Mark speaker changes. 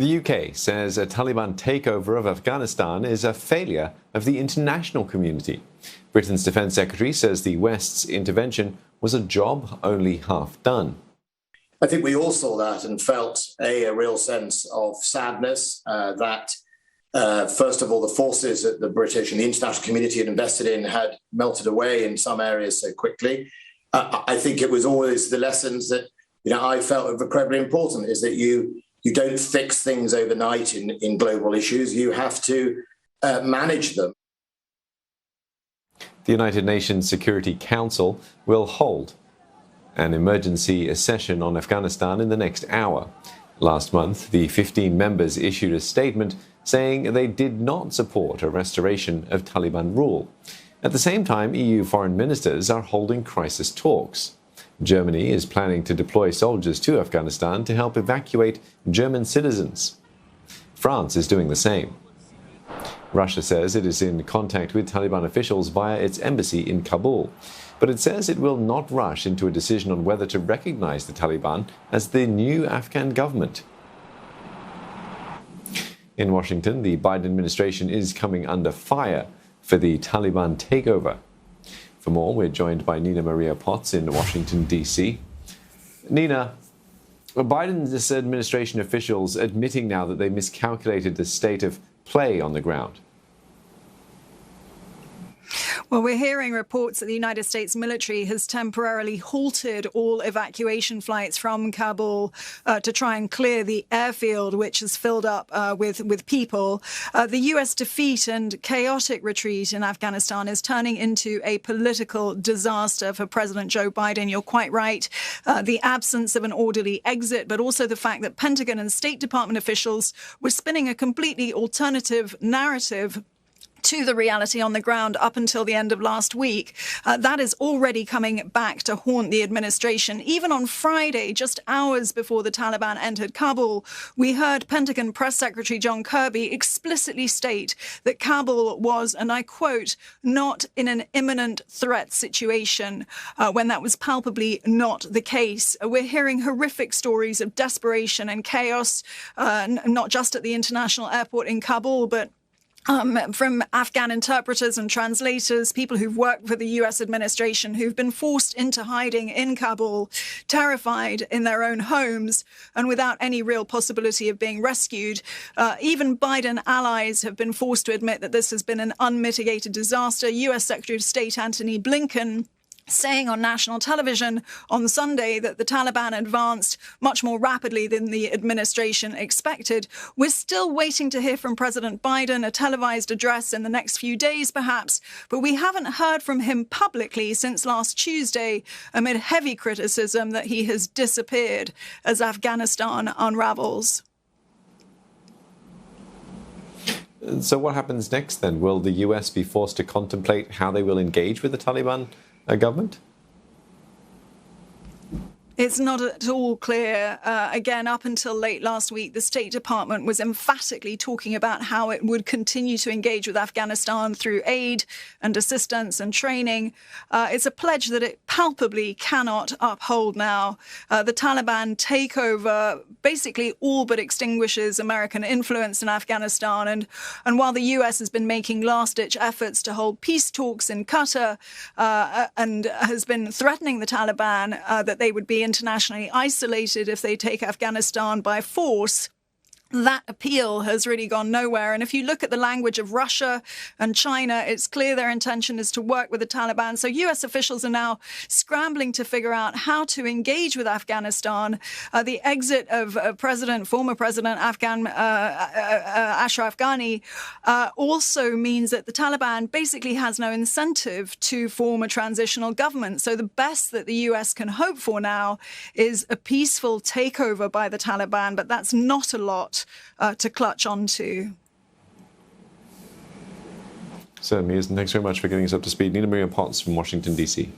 Speaker 1: The UK says a Taliban takeover of Afghanistan is a failure of the international community. Britain's Defence Secretary says the West's intervention was a job only half done.
Speaker 2: I think we all saw that and felt a real sense of sadness that, first of all, the forces that the British and the international community had invested in had melted away in some areas so quickly. I think it was always the lessons that I felt were incredibly important, is that you don't fix things overnight in global issues. You have to manage them.
Speaker 1: The United Nations Security Council will hold an emergency session on Afghanistan in the next hour. Last month, the 15 members issued a statement saying they did not support a restoration of Taliban rule. At the same time, EU foreign ministers are holding crisis talks. Germany is planning to deploy soldiers to Afghanistan to help evacuate German citizens. France is doing the same. Russia says it is in contact with Taliban officials via its embassy in Kabul, but it says it will not rush into a decision on whether to recognize the Taliban as the new Afghan government. In Washington, the Biden administration is coming under fire for the Taliban takeover. For more, we're joined by Nina Maria Potts in Washington, D.C. Nina, Biden's administration officials admitting now that they miscalculated the state of play on the ground.
Speaker 3: Well, we're hearing reports that the United States military has temporarily halted all evacuation flights from Kabul to try and clear the airfield, which is filled up with people. The U.S. defeat and chaotic retreat in Afghanistan is turning into a political disaster for President Joe Biden. You're quite right. The absence of an orderly exit, but also the fact that Pentagon and State Department officials were spinning a completely alternative narrative to the reality on the ground up until the end of last week. That is already coming back to haunt the administration. Even on Friday, just hours before the Taliban entered Kabul, we heard Pentagon Press Secretary John Kirby explicitly state that Kabul was, and I quote, not in an imminent threat situation, when that was palpably not the case. We're hearing horrific stories of desperation and chaos, not just at the international airport in Kabul, but from Afghan interpreters and translators, people who've worked for the U.S. administration, who've been forced into hiding in Kabul, terrified in their own homes and without any real possibility of being rescued. Even Biden allies have been forced to admit that this has been an unmitigated disaster. U.S. Secretary of State Antony Blinken saying on national television on Sunday that the Taliban advanced much more rapidly than the administration expected. We're still waiting to hear from President Biden, a televised address in the next few days perhaps, but we haven't heard from him publicly since last Tuesday amid heavy criticism that he has disappeared as Afghanistan unravels.
Speaker 1: So what happens next then? Will the US be forced to contemplate how they will engage with the Taliban government?
Speaker 3: It's not at all clear. Again, up until late last week, the State Department was emphatically talking about how it would continue to engage with Afghanistan through aid and assistance and training. It's a pledge that it palpably cannot uphold now. The Taliban takeover basically all but extinguishes American influence in Afghanistan. And while the US has been making last-ditch efforts to hold peace talks in Qatar and has been threatening the Taliban that they would be internationally isolated if they take Afghanistan by force, that appeal has really gone nowhere. And if you look at the language of Russia and China, it's clear their intention is to work with the Taliban. So US officials are now scrambling to figure out how to engage with Afghanistan. The exit of former President Ashraf Ghani also means that the Taliban basically has no incentive to form a transitional government. So the best that the US can hope for now is a peaceful takeover by the Taliban, but that's not a lot to clutch onto.
Speaker 1: Certainly isn't. Thanks very much for getting us up to speed. Nina Maria Potts from Washington, D.C.